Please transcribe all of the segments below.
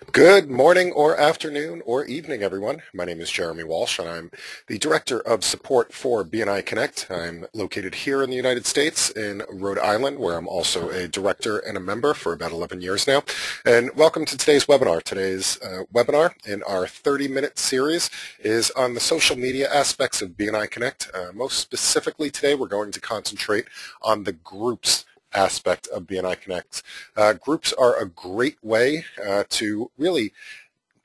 Good morning or afternoon or evening, everyone. My name is Jeremy Walsh, and I'm the Director of Support for BNI Connect. I'm located here in the United States in Rhode Island, where I'm also a director and a member for about 11 years now. And welcome to today's webinar. Today's webinar in our 30-minute series is on the social media aspects of BNI Connect. Most specifically today, we're going to concentrate on the groups aspect of BNI Connect. Groups are a great way to really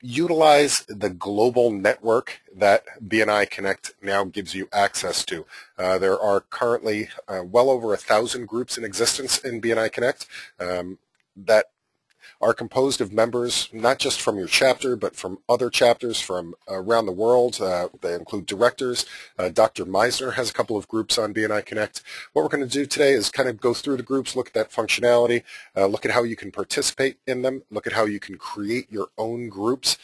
utilize the global network that BNI Connect now gives you access to. There are currently well over 1,000 groups in existence in BNI Connect that are composed of members not just from your chapter, but from other chapters from around the world. They include directors. Dr. Meisner has a couple of groups on BNI Connect. What we're going to do today is kind of go through the groups, look at that functionality, look at how you can participate in them, look at how you can create your own groups,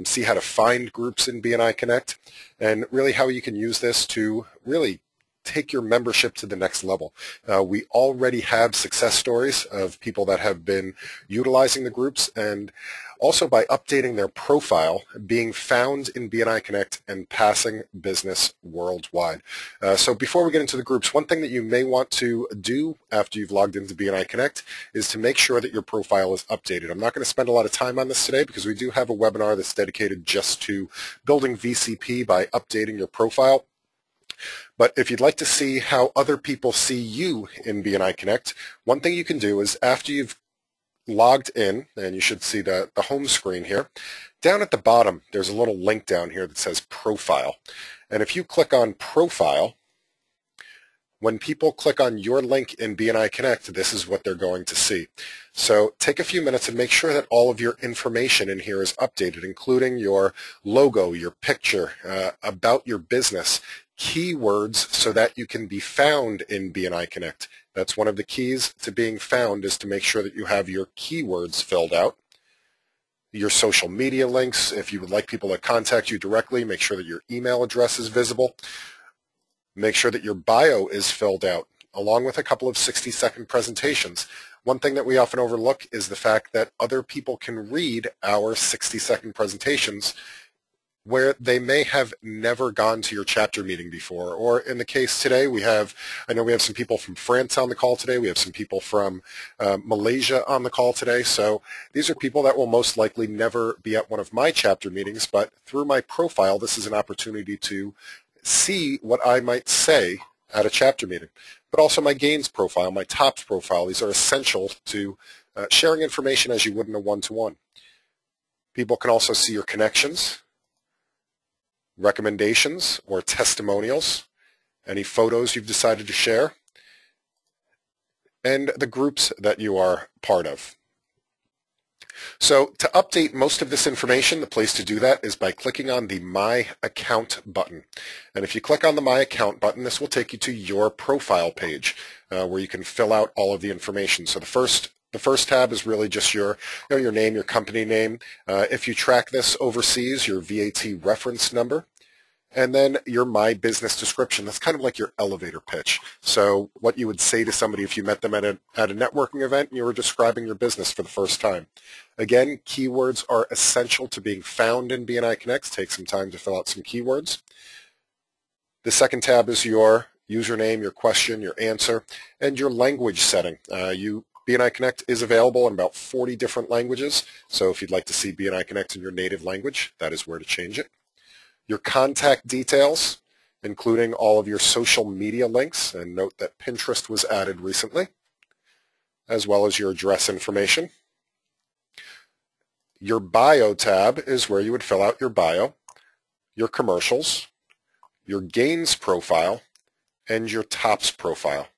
see how to find groups in BNI Connect, and really how you can use this to really take your membership to the next level. We already have success stories of people that have been utilizing the groups and also by updating their profile, being found in BNI Connect and passing business worldwide. So before we get into the groups, one thing that you may want to do after you've logged into BNI Connect is to make sure that your profile is updated. I'm not going to spend a lot of time on this today because we do have a webinar that's dedicated just to building VCP by updating your profile. But if you'd like to see how other people see you in BNI Connect, one thing you can do is after you've logged in, and you should see the home screen here, down at the bottom there's a little link down here that says Profile. And if you click on Profile, when people click on your link in BNI Connect, this is what they're going to see. So take a few minutes and make sure that all of your information in here is updated, including your logo, your picture, about your business, keywords so that you can be found in BNI Connect. That's one of the keys to being found, is to make sure that you have your keywords filled out. Your social media links, if you would like people to contact you directly, make sure that your email address is visible. Make sure that your bio is filled out, along with a couple of 60-second presentations. One thing that we often overlook is the fact that other people can read our 60-second presentations where they may have never gone to your chapter meeting before. Or in the case today, I know we have some people from France on the call today. We have some people from Malaysia on the call today. So these are people that will most likely never be at one of my chapter meetings, but through my profile, this is an opportunity to see what I might say at a chapter meeting. But also my gains profile, my tops profile, these are essential to sharing information as you would in a one-to-one. People can also see your connections, recommendations or testimonials, any photos you've decided to share, and the groups that you are part of. So to update most of this information, the place to do that is by clicking on the My Account button. And if you click on the My Account button, this will take you to your profile page where you can fill out all of the information. So the first tab is really just your name, your company name. If you track this overseas, your VAT reference number. And then your My Business description. That's kind of like your elevator pitch. So what you would say to somebody if you met them at a networking event and you were describing your business for the first time. Again, keywords are essential to being found in BNI Connect. Take some time to fill out some keywords. The second tab is your username, your question, your answer, and your language setting. BNI Connect is available in about 40 different languages. So if you'd like to see BNI Connect in your native language, that is where to change it. Your contact details, including all of your social media links, and note that Pinterest was added recently, as well as your address information. Your bio tab is where you would fill out your bio, your commercials, your gains profile, and your tops profile.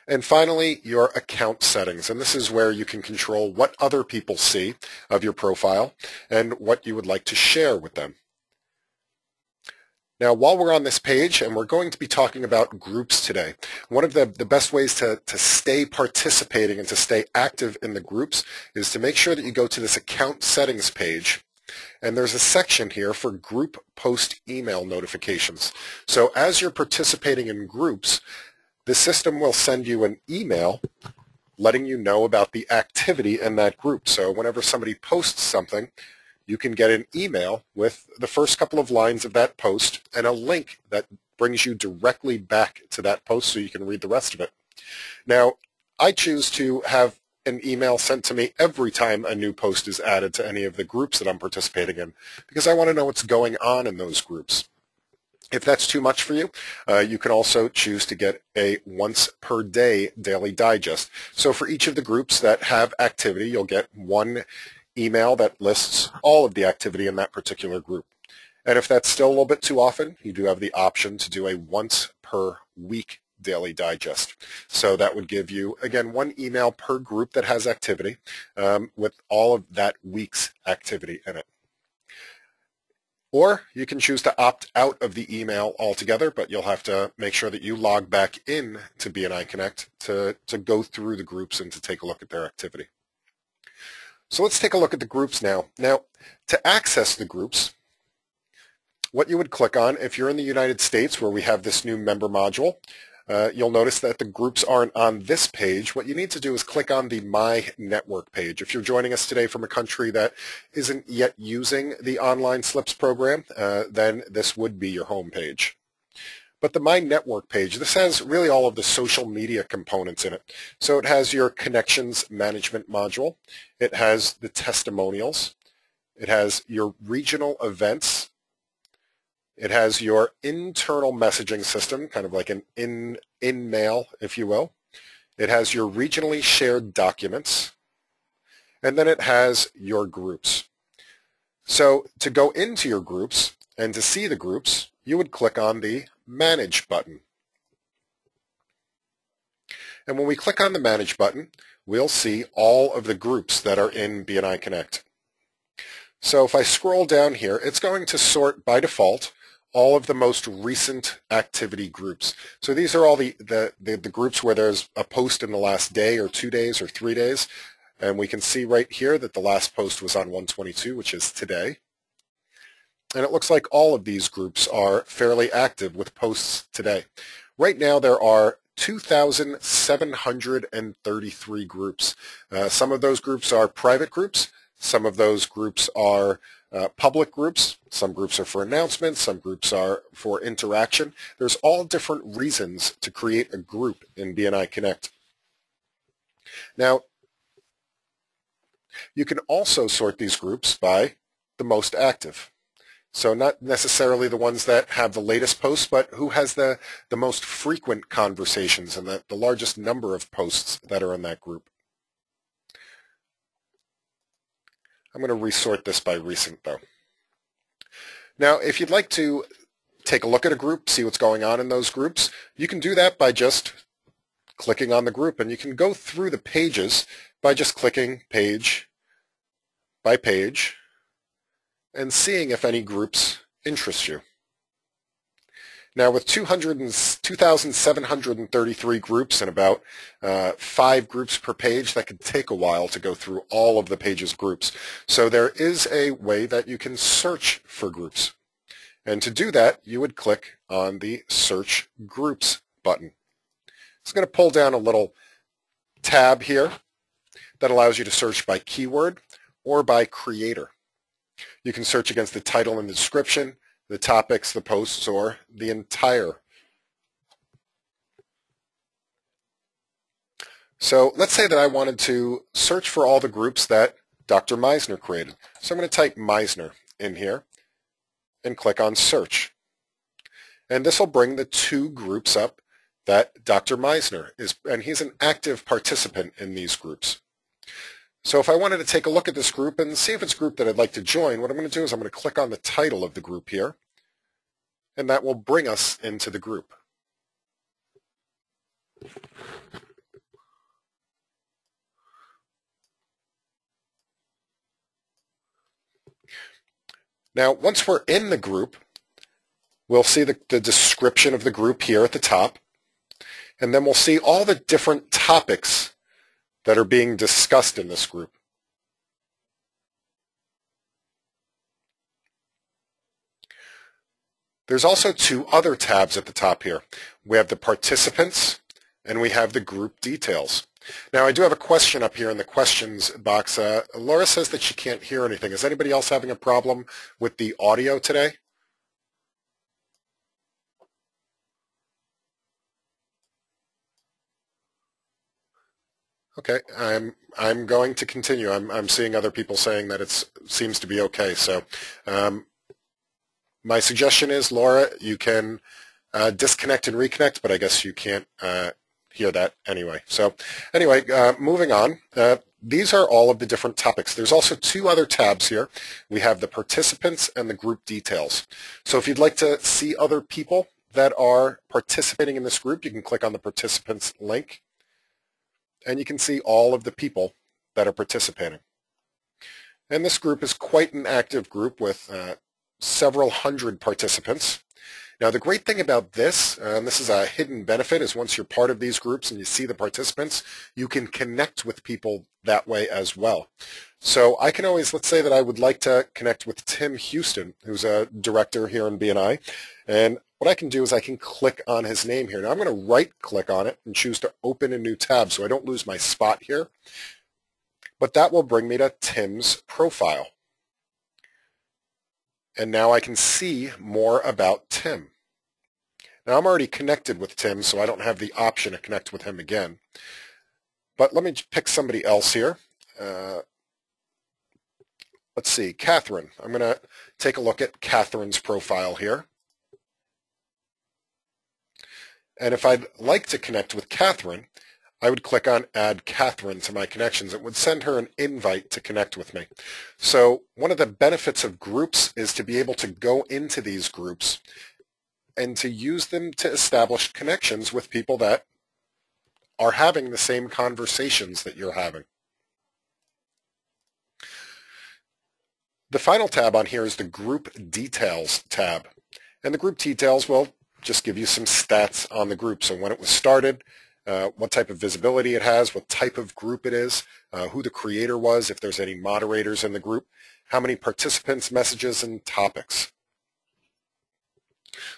And finally, your account settings. And this is where you can control what other people see of your profile and what you would like to share with them. Now, while we're on this page, and we're going to be talking about groups today, one of the best ways to stay participating and to stay active in the groups is to make sure that you go to this account settings page. And there's a section here for group post email notifications. So as you're participating in groups, the system will send you an email letting you know about the activity in that group. So whenever somebody posts something, you can get an email with the first couple of lines of that post and a link that brings you directly back to that post so you can read the rest of it. Now, I choose to have an email sent to me every time a new post is added to any of the groups that I'm participating in because I want to know what's going on in those groups. If that's too much for you, you can also choose to get a once per day daily digest. So for each of the groups that have activity, you'll get one email that lists all of the activity in that particular group. And if that's still a little bit too often, you do have the option to do a once per week daily digest. So that would give you, again, one email per group that has activity with all of that week's activity in it. Or you can choose to opt out of the email altogether, but you'll have to make sure that you log back in to BNI Connect to go through the groups and to take a look at their activity. So let's take a look at the groups now. Now, to access the groups, what you would click on, if you're in the United States where we have this new member module, you'll notice that the groups aren't on this page. What you need to do is click on the My Network page. If you're joining us today from a country that isn't yet using the Online Slips program, then this would be your home page. But the My Network page, this has really all of the social media components in it. So it has your connections management module. It has the testimonials. It has your regional events. It has your internal messaging system, kind of like an in-mail, if you will. It has your regionally shared documents. And then it has your groups. So to go into your groups and to see the groups, you would click on the Manage button. And when we click on the Manage button, we'll see all of the groups that are in BNI Connect. So if I scroll down here, it's going to sort by default all of the most recent activity groups. So these are all the groups where there's a post in the last day or 2 days or 3 days. And we can see right here that the last post was on 1/22, which is today. And it looks like all of these groups are fairly active with posts today. Right now there are 2,733 groups. Some of those groups are private groups. Some of those groups are public groups. Some groups are for announcements. Some groups are for interaction. There's all different reasons to create a group in BNI Connect. Now, you can also sort these groups by the most active. So not necessarily the ones that have the latest posts, but who has the most frequent conversations and the largest number of posts that are in that group. I'm going to resort this by recent, though. Now, if you'd like to take a look at a group, see what's going on in those groups, you can do that by just clicking on the group. And you can go through the pages by just clicking page by page and seeing if any groups interest you. Now, with 2,733 groups and about 5 groups per page, that could take a while to go through all of the pages groups. So there is a way that you can search for groups. And to do that, you would click on the Search Groups button. It's going to pull down a little tab here that allows you to search by keyword or by creator. You can search against the title and the description, the topics, the posts, or the entire. So let's say that I wanted to search for all the groups that Dr. Meisner created. So I'm going to type Meisner in here and click on Search. And this will bring the 2 groups up that Dr. Meisner is, and he's an active participant in these groups. So if I wanted to take a look at this group and see if it's a group that I'd like to join, what I'm going to do is I'm going to click on the title of the group here, and that will bring us into the group. Now, once we're in the group, we'll see the description of the group here at the top, and then we'll see all the different topics that are being discussed in this group. There's also 2 other tabs at the top here. We have the participants and we have the group details. Now, I do have a question up here in the questions box. Laura says that she can't hear anything. Is anybody else having a problem with the audio today? Okay, I'm going to continue. I'm seeing other people saying that it seems to be okay. So my suggestion is, Laura, you can disconnect and reconnect, but I guess you can't hear that anyway. So anyway, moving on. These are all of the different topics. There's also two other tabs here. We have the participants and the group details. So if you'd like to see other people that are participating in this group, you can click on the participants link, and you can see all of the people that are participating. And this group is quite an active group with several hundred participants. Now, the great thing about this, and this is a hidden benefit, is once you're part of these groups and you see the participants, you can connect with people that way as well. So I can always, let's say that I would like to connect with Tim Houston, who's a director here in BNI, and what I can do is I can click on his name here. Now, I'm going to right-click on it and choose to open a new tab so I don't lose my spot here, but that will bring me to Tim's profile. And now I can see more about Tim. Now I'm already connected with Tim, so I don't have the option to connect with him again. But let me pick somebody else here. Let's see, Catherine. I'm going to take a look at Catherine's profile here. And if I'd like to connect with Catherine, I would click on Add Catherine to my connections. It would send her an invite to connect with me. So one of the benefits of groups is to be able to go into these groups and to use them to establish connections with people that are having the same conversations that you're having. The final tab on here is the Group Details tab. And the Group Details will just give you some stats on the group. So when it was started, what type of visibility it has, what type of group it is, who the creator was, if there's any moderators in the group, how many participants, messages, and topics.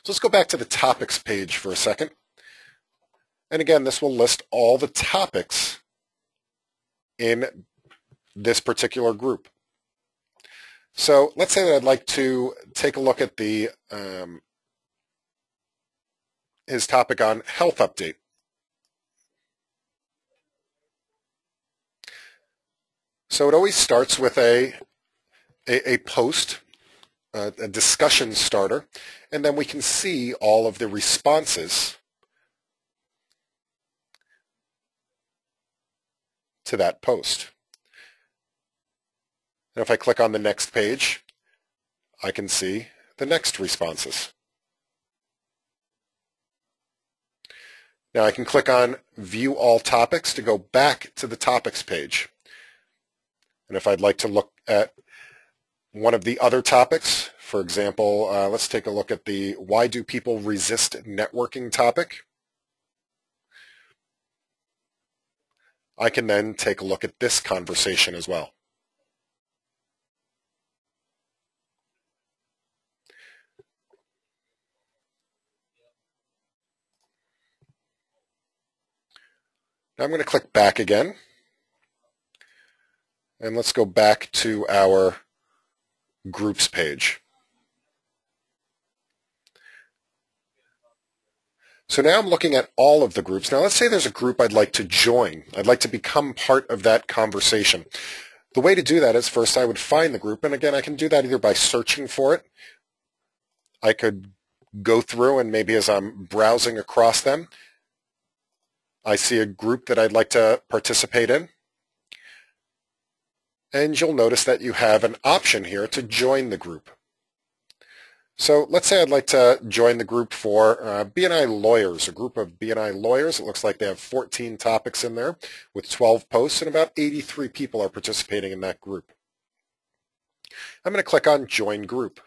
So let's go back to the topics page for a second. And again, this will list all the topics in this particular group. So let's say that I'd like to take a look at the his topic on health update. So it always starts with a post, a discussion starter, and then we can see all of the responses to that post. And if I click on the next page, I can see the next responses. Now I can click on View All Topics to go back to the topics page. And if I'd like to look at one of the other topics, for example, let's take a look at the Why Do People Resist Networking topic. I can then take a look at this conversation as well. Now I'm going to click back again. And let's go back to our groups page. So now I'm looking at all of the groups. Now let's say there's a group I'd like to join. I'd like to become part of that conversation. The way to do that is first I would find the group. And again, I can do that either by searching for it. I could go through and maybe as I'm browsing across them, I see a group that I'd like to participate in. And you'll notice that you have an option here to join the group. So let's say I'd like to join the group for BNI lawyers, a group of BNI lawyers. It looks like they have 14 topics in there with 12 posts, and about 83 people are participating in that group. I'm going to click on Join Group.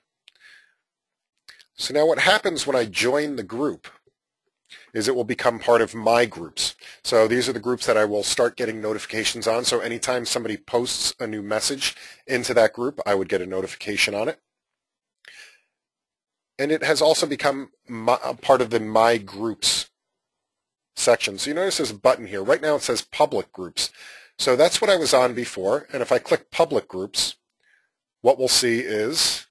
So now what happens when I join the group is it will become part of my groups. So these are the groups that I will start getting notifications on. So anytime somebody posts a new message into that group, I would get a notification on it. And it has also become a part of the My Groups section. So you notice there's a button here. Right now it says public groups. So that's what I was on before. And if I click public groups, what we'll see is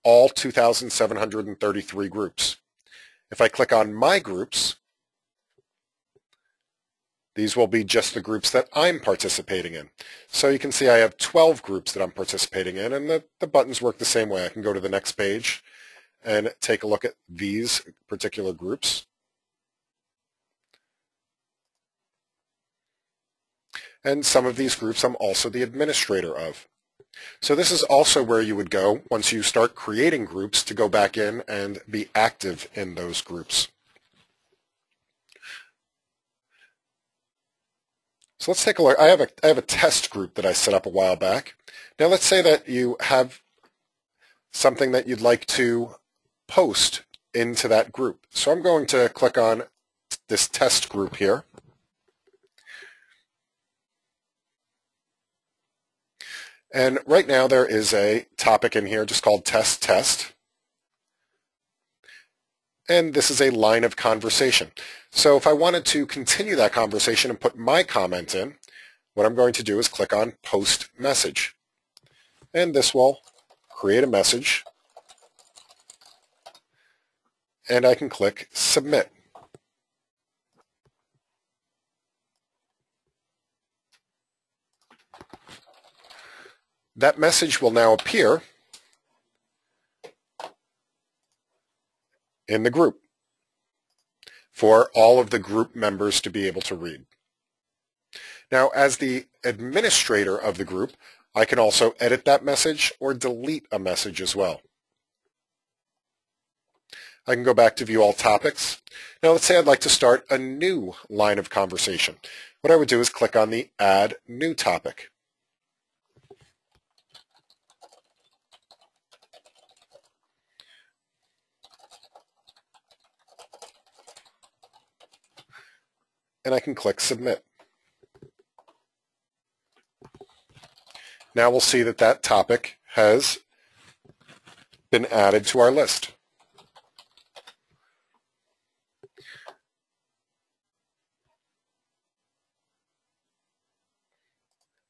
all 2,733 groups. If I click on my groups, these will be just the groups that I'm participating in. So you can see I have 12 groups that I'm participating in, and the buttons work the same way. I can go to the next page and take a look at these particular groups. And some of these groups I'm also the administrator of. So this is also where you would go once you start creating groups to go back in and be active in those groups. So let's take a look. I have a test group that I set up a while back. Now let's say that you have something that you'd like to post into that group. So I'm going to click on this test group here. And right now there is a topic in here just called test test. And this is a line of conversation. So if I wanted to continue that conversation and put my comment in, what I'm going to do is click on Post Message. And this will create a message. And I can click Submit. That message will now appear in the group for all of the group members to be able to read. Now, as the administrator of the group, I can also edit that message or delete a message as well. I can go back to view all topics. Now, let's say I'd like to start a new line of conversation. What I would do is click on the Add New Topic. And I can click Submit. Now we'll see that that topic has been added to our list.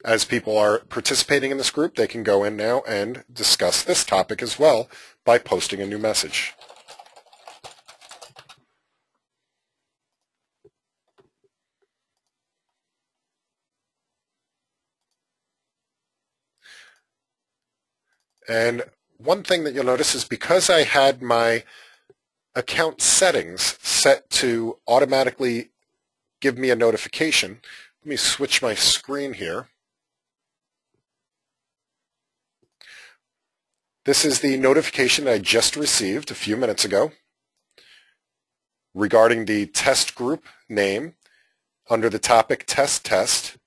As people are participating in this group, they can go in now and discuss this topic as well by posting a new message. And one thing that you'll notice is because I had my account settings set to automatically give me a notification, let me switch my screen here. This is the notification I just received a few minutes ago regarding the test group name under the topic Test Test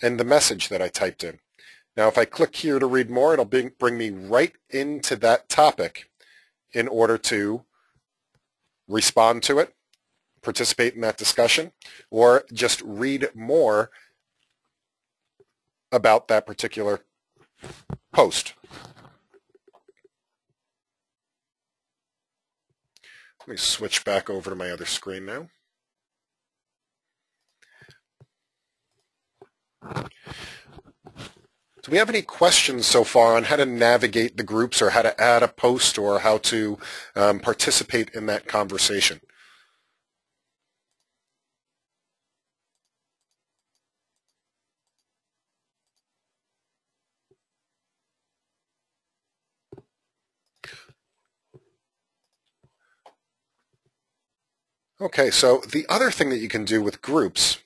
and the message that I typed in. Now, if I click here to read more, it'll bring me right into that topic in order to respond to it, participate in that discussion, or just read more about that particular post. Let me switch back over to my other screen now. Do we have any questions so far on how to navigate the groups or how to add a post or how to participate in that conversation? Okay, so the other thing that you can do with groups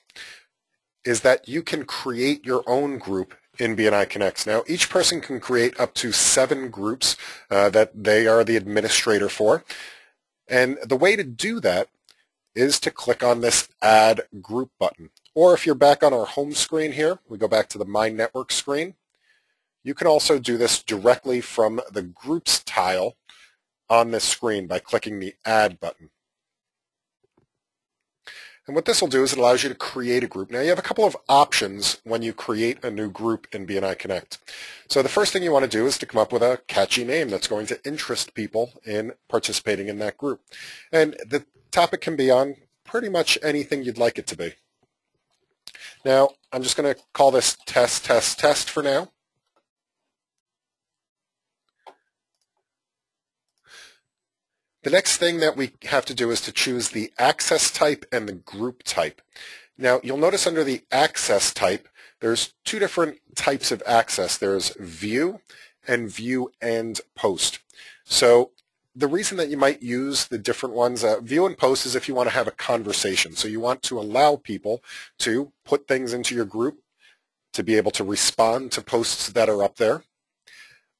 is that you can create your own group in BNI Connect. Now, each person can create up to 7 groups that they are the administrator for. And the way to do that is to click on this Add Group button. Or if you're back on our home screen here, we go back to the My Network screen. You can also do this directly from the Groups tile on this screen by clicking the Add button. And what this will do is it allows you to create a group. Now you have a couple of options when you create a new group in BNI Connect. So the first thing you want to do is to come up with a catchy name that's going to interest people in participating in that group. And the topic can be on pretty much anything you'd like it to be. Now, I'm just going to call this test, test, test for now. The next thing that we have to do is to choose the access type and the group type. Now, you'll notice under the access type, there's two different types of access. There's view and post. So the reason that you might use the different ones, view and post, is if you want to have a conversation. So you want to allow people to put things into your group, to be able to respond to posts that are up there.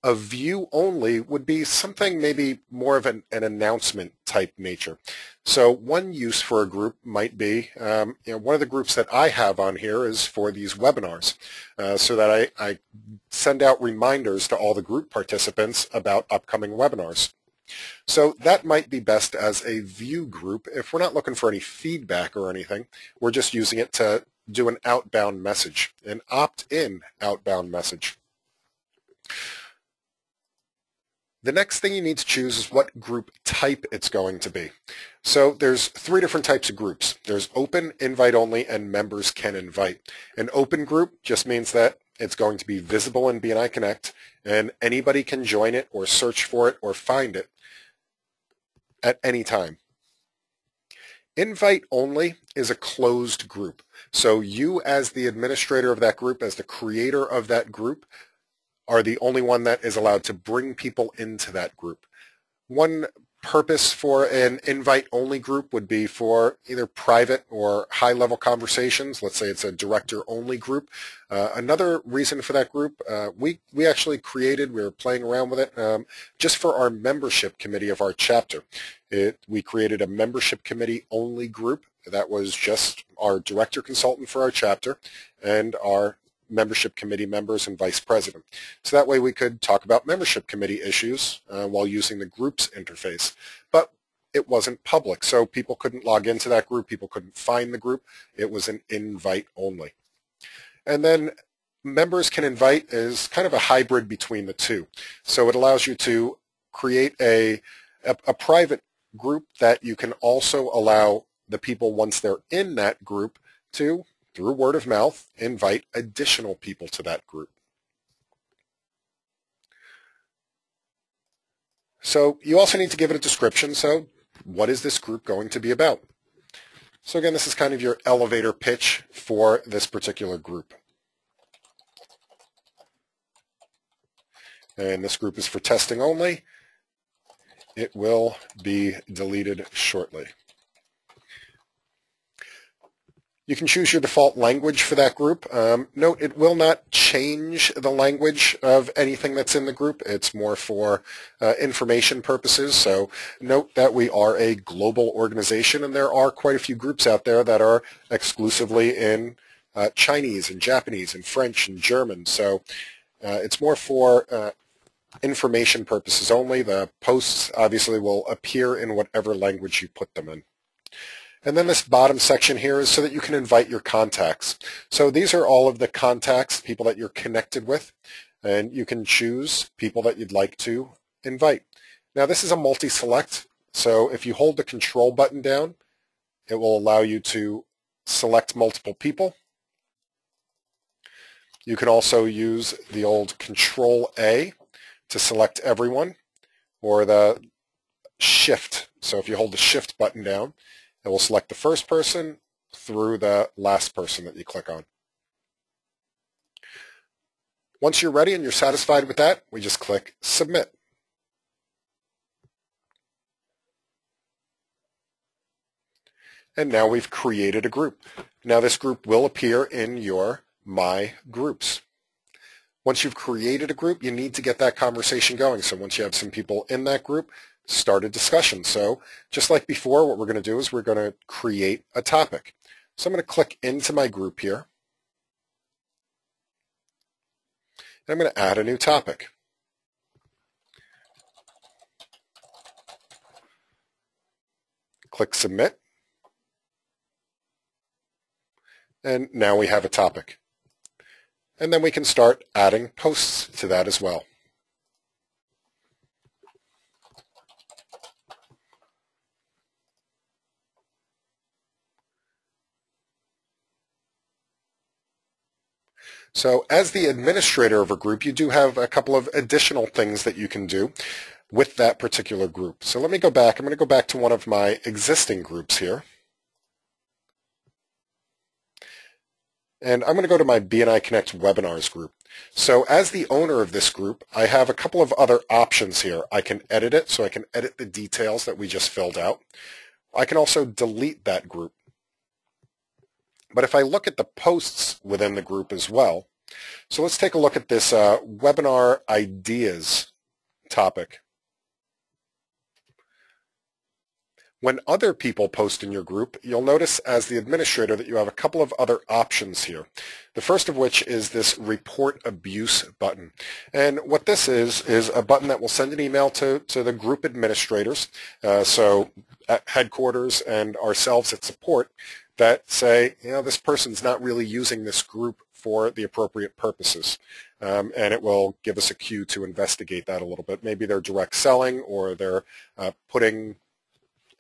A view only would be something maybe more of an announcement type nature. So one use for a group might be, one of the groups that I have on here is for these webinars, so that I send out reminders to all the group participants about upcoming webinars. So that might be best as a view group. If we're not looking for any feedback or anything, we're just using it to do an outbound message, an opt-in outbound message. The next thing you need to choose is what group type it's going to be. So there's three different types of groups. There's open, invite only, and members can invite. An open group just means that it's going to be visible in BNI Connect, and anybody can join it or search for it or find it at any time. Invite only is a closed group. So you, as the administrator of that group, as the creator of that group, are the only one that is allowed to bring people into that group. One purpose for an invite-only group would be for either private or high-level conversations. Let's say it's a director-only group. Another reason for that group, we actually created, we were playing around with it, just for our membership committee of our chapter. We created a membership committee-only group that was just our director consultant for our chapter and our membership committee members and vice president. So that way we could talk about membership committee issues while using the groups interface. But it wasn't public, so people couldn't log into that group, people couldn't find the group. It was an invite only. And then members can invite is kind of a hybrid between the two. So it allows you to create a private group that you can also allow the people, once they're in that group, to, through word of mouth, invite additional people to that group. So you also need to give it a description. So what is this group going to be about? So again, this is kind of your elevator pitch for this particular group. And this group is for testing only. It will be deleted shortly. You can choose your default language for that group. Note, it will not change the language of anything that's in the group. It's more for information purposes. So note that we are a global organization, and there are quite a few groups out there that are exclusively in Chinese and Japanese and French and German. So it's more for information purposes only. The posts obviously will appear in whatever language you put them in. And then this bottom section here is so that you can invite your contacts. So these are all of the contacts, people that you're connected with, and you can choose people that you'd like to invite. Now this is a multi-select, so if you hold the control button down, it will allow you to select multiple people. You can also use the old Control A to select everyone, or the Shift. So if you hold the Shift button down, it will select the first person through the last person that you click on. Once you're ready and you're satisfied with that, we just click Submit. And now we've created a group. Now this group will appear in your My Groups. Once you've created a group, you need to get that conversation going. So once you have some people in that group, start a discussion. So just like before, what we're going to do is we're going to create a topic. So I'm going to click into my group here. And I'm going to add a new topic. Click Submit. And now we have a topic. And then we can start adding posts to that as well. So as the administrator of a group, you do have a couple of additional things that you can do with that particular group. So let me go back. I'm going to go back to one of my existing groups here. And I'm going to go to my BNI Connect webinars group. So as the owner of this group, I have a couple of other options here. I can edit it, so I can edit the details that we just filled out. I can also delete that group. But if I look at the posts within the group as well, so let's take a look at this webinar ideas topic. When other people post in your group, you'll notice as the administrator that you have a couple of other options here. The first of which is this report abuse button. And what this is a button that will send an email to the group administrators, so at headquarters and ourselves at support, that say, this person's not really using this group for the appropriate purposes. And it will give us a cue to investigate that a little bit. Maybe they're direct selling, or they're putting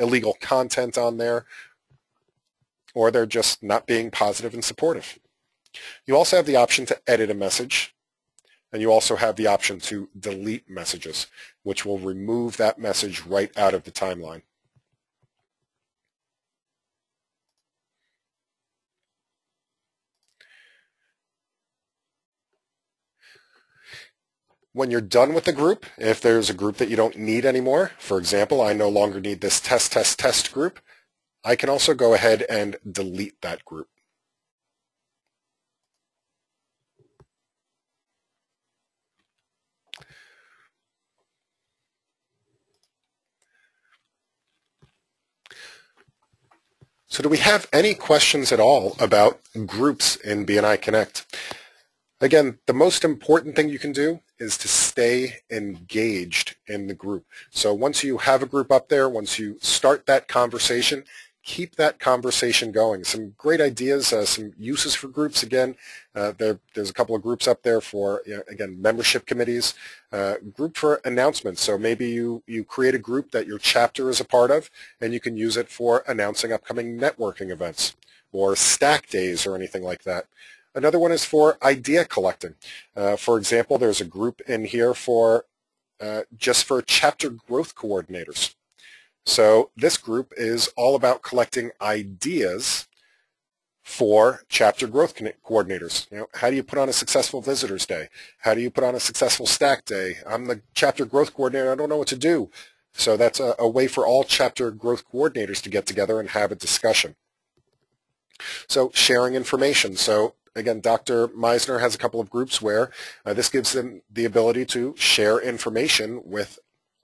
illegal content on there, or they're just not being positive and supportive. You also have the option to edit a message, and you also have the option to delete messages, which will remove that message right out of the timeline. When you're done with the group, if there's a group that you don't need anymore, for example, I no longer need this test group, I can also go ahead and delete that group. So do we have any questions at all about groups in BNI Connect? Again, the most important thing you can do is to stay engaged in the group. So once you have a group up there, once you start that conversation, keep that conversation going. Some great ideas, some uses for groups. Again, there's a couple of groups up there for, again, membership committees, group for announcements. So maybe you create a group that your chapter is a part of, and you can use it for announcing upcoming networking events or stack days or anything like that. Another one is for idea collecting. For example, there's a group in here for just for chapter growth coordinators. So this group is all about collecting ideas for chapter growth coordinators. How do you put on a successful visitors day? How do you put on a successful stack day? I'm the chapter growth coordinator. I don't know what to do. So that's a way for all chapter growth coordinators to get together and have a discussion. So sharing information. So again, Dr. Meisner has a couple of groups where this gives them the ability to share information with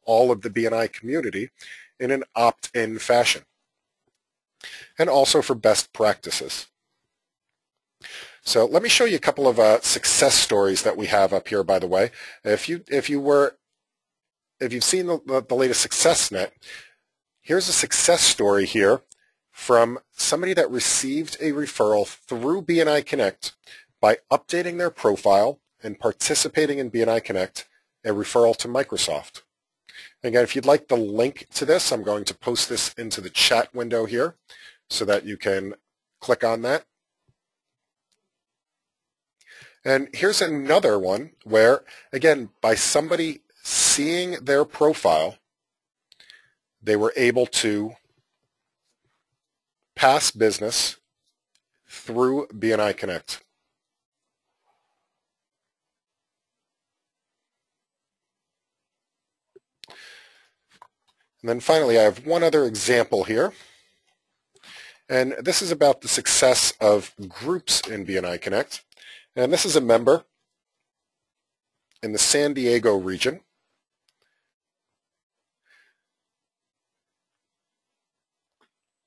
all of the BNI community in an opt-in fashion, and also for best practices. So let me show you a couple of success stories that we have up here, by the way. If you've seen the latest SuccessNet, here's a success story here from somebody that received a referral through BNI Connect by updating their profile and participating in BNI Connect, a referral to Microsoft. Again, if you'd like the link to this, I'm going to post this into the chat window here so that you can click on that. And here's another one where, again, by somebody seeing their profile, they were able to pass business through BNI Connect. And then finally, I have one other example here. And this is about the success of groups in BNI Connect. And this is a member in the San Diego region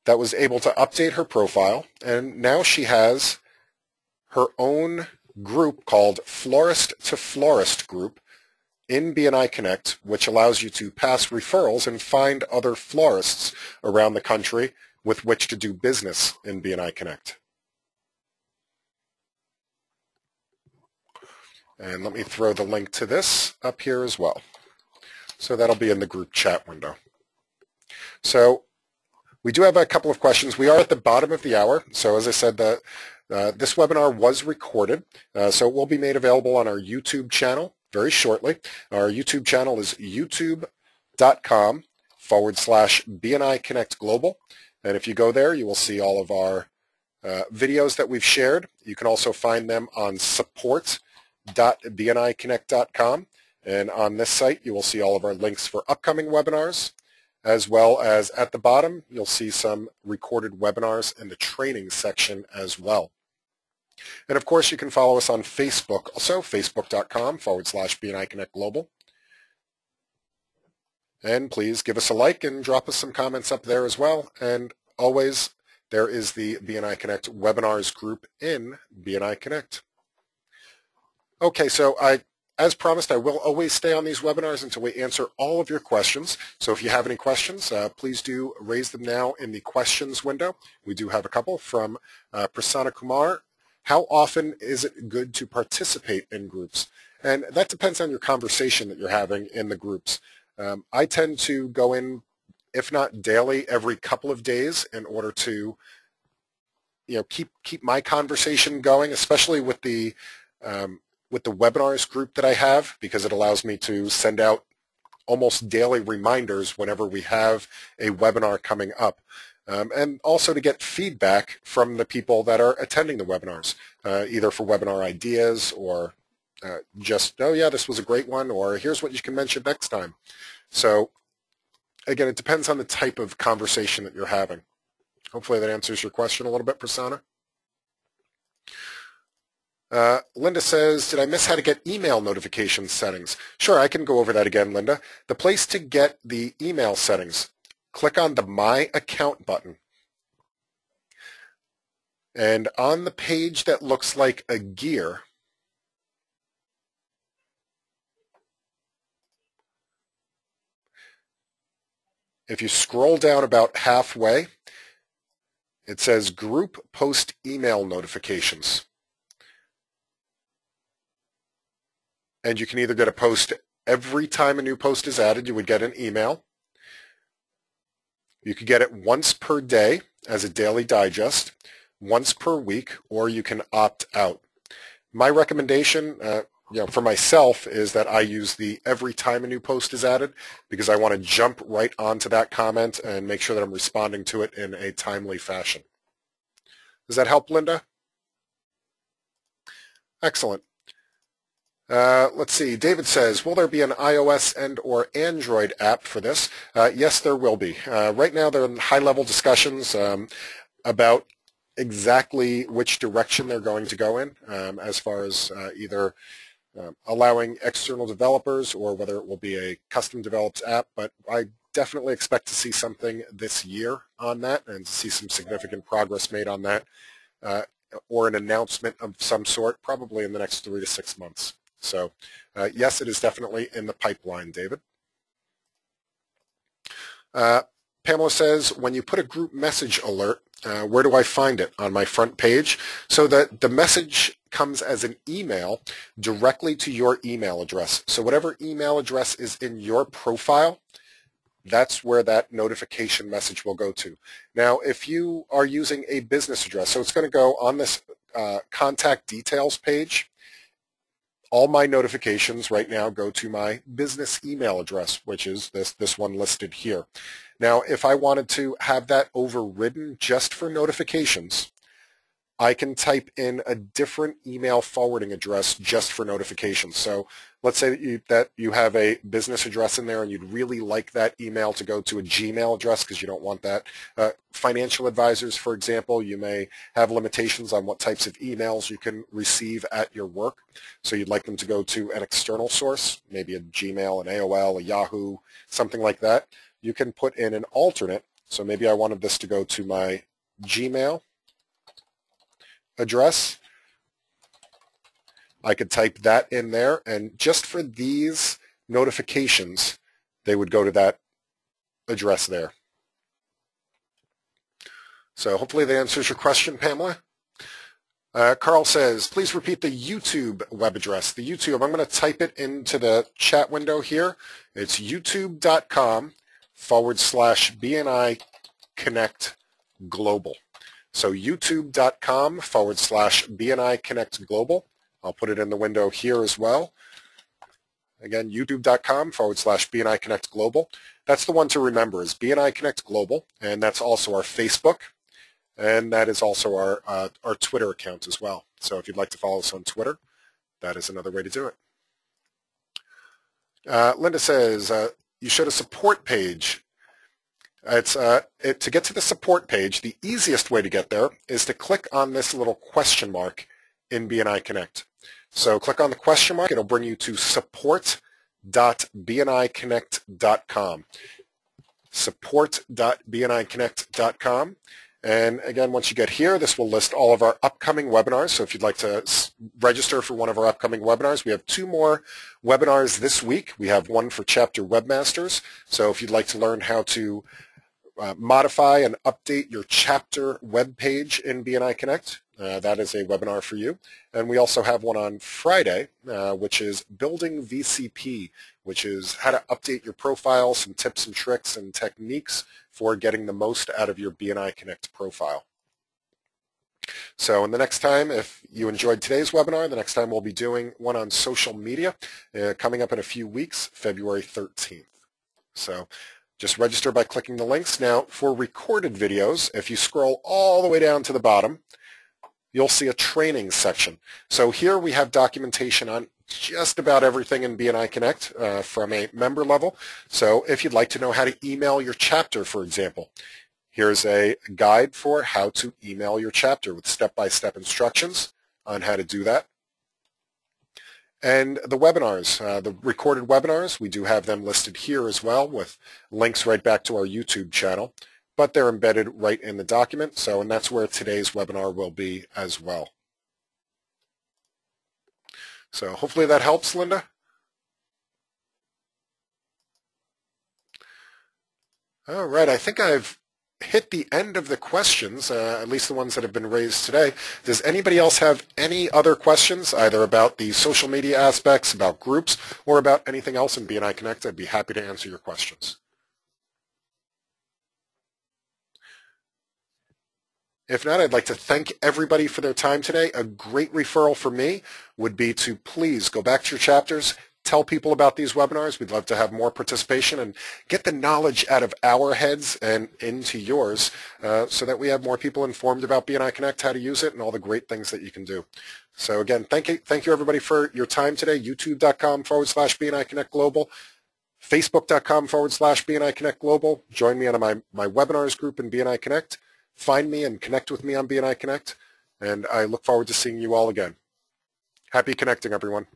that was able to update her profile, and now she has her own group called Florist to Florist Group in BNI Connect, which allows you to pass referrals and find other florists around the country with which to do business in BNI Connect. And let me throw the link to this up here as well. So that'll be in the group chat window. So we do have a couple of questions. We are at the bottom of the hour. So as I said, This webinar was recorded, so it will be made available on our YouTube channel very shortly. Our YouTube channel is youtube.com/BNI Connect Global. And if you go there, you will see all of our videos that we've shared. You can also find them on support.bniconnect.com. And on this site, you will see all of our links for upcoming webinars, as well as at the bottom, you'll see some recorded webinars in the training section as well. And of course, you can follow us on Facebook, also facebook.com/BNI Connect Global. And please give us a like and drop us some comments up there as well. And always, there is the BNI Connect webinars group in BNI Connect. Okay, so as promised, I will always stay on these webinars until we answer all of your questions. So if you have any questions, please do raise them now in the questions window. We do have a couple from Prasanna Kumar. How often is it good to participate in groups? And that depends on your conversation that you're having in the groups. I tend to go in, if not daily, every couple of days in order to, keep my conversation going, especially with the webinars group that I have, because it allows me to send out almost daily reminders whenever we have a webinar coming up. And also to get feedback from the people that are attending the webinars, either for webinar ideas or just, oh yeah, this was a great one, or here's what you can mention next time. So again, it depends on the type of conversation that you're having. Hopefully that answers your question a little bit, Prasanna. Linda says, did I miss how to get email notification settings? Sure, I can go over that again, Linda. The place to get the email settings, click on the My Account button. And on the page that looks like a gear, if you scroll down about halfway, it says Group Post Email Notifications. And you can either get a post every time a new post is added, you would get an email. You could get it once per day as a daily digest, once per week, or you can opt out. My recommendation, for myself, is that I use the every time a new post is added, because I want to jump right onto that comment and make sure that I'm responding to it in a timely fashion. Does that help, Linda? Excellent. Let's see. David says, will there be an iOS and or Android app for this? Yes, there will be. Right now, they're in high-level discussions about exactly which direction they're going to go in, as far as either allowing external developers or whether it will be a custom-developed app. But I definitely expect to see something this year on that and to see some significant progress made on that, or an announcement of some sort, probably in the next 3 to 6 months. So yes, it is definitely in the pipeline, David. Pamela says, when you put a group message alert, where do I find it? On my front page. So that the message comes as an email directly to your email address. So whatever email address is in your profile, that's where that notification message will go to. Now, if you are using a business address, so it's going to go on this contact details page. All my notifications right now go to my business email address, which is this one listed here. Now, if I wanted to have that overridden just for notifications, I can type in a different email forwarding address just for notifications. So let's say that you have a business address in there and you'd really like that email to go to a Gmail address because you don't want that. Financial advisors, for example, you may have limitations on what types of emails you can receive at your work. So you'd like them to go to an external source, maybe a Gmail, an AOL, a Yahoo, something like that. You can put in an alternate. So maybe I wanted this to go to my Gmail address. I could type that in there, and just for these notifications, they would go to that address there. So hopefully that answers your question, Pamela. Carl says, please repeat the YouTube web address. The YouTube, I'm going to type it into the chat window here. It's youtube.com/BNI Connect Global. So youtube.com/BNI Connect Global. I'll put it in the window here as well. Again, youtube.com/BNI Connect Global. That's the one to remember is BNI Connect Global, and that's also our Facebook, and that is also our Twitter account as well. So if you'd like to follow us on Twitter, that is another way to do it. Linda says, you showed a support page. To get to the support page, the easiest way to get there is to click on this little question mark in BNI Connect. So click on the question mark. It'll bring you to support.bniconnect.com. Support.bniconnect.com. And again, once you get here, this will list all of our upcoming webinars. So if you'd like to register for one of our upcoming webinars, we have 2 more webinars this week. We have one for Chapter Webmasters. So if you'd like to learn how to modify and update your chapter web page in BNI Connect, that is a webinar for you. And we also have one on Friday, which is Building VCP, which is how to update your profile, some tips and tricks and techniques for getting the most out of your BNI Connect profile. So in the next time, if you enjoyed today's webinar, the next time we'll be doing one on social media coming up in a few weeks, February 13th. So just register by clicking the links. Now, for recorded videos, if you scroll all the way down to the bottom, you'll see a training section. So here we have documentation on just about everything in BNI Connect from a member level. So if you'd like to know how to email your chapter, for example, here's a guide for how to email your chapter with step-by-step instructions on how to do that. And the webinars, the recorded webinars, we do have them listed here as well with links right back to our YouTube channel, but they're embedded right in the document. So, and that's where today's webinar will be as well. So hopefully that helps, Linda. All right, I think I've hit the end of the questions, at least the ones that have been raised today. Does anybody else have any other questions, either about the social media aspects, about groups, or about anything else in BNI Connect? I'd be happy to answer your questions. If not, I'd like to thank everybody for their time today. A great referral for me would be to please go back to your chapters, tell people about these webinars. We'd love to have more participation and get the knowledge out of our heads and into yours so that we have more people informed about BNI Connect, how to use it, and all the great things that you can do. So again, thank you everybody for your time today. YouTube.com/BNI Connect Global. Facebook.com/BNI Connect Global. Join me on my webinars group in BNI Connect. Find me and connect with me on BNI Connect. And I look forward to seeing you all again. Happy connecting, everyone.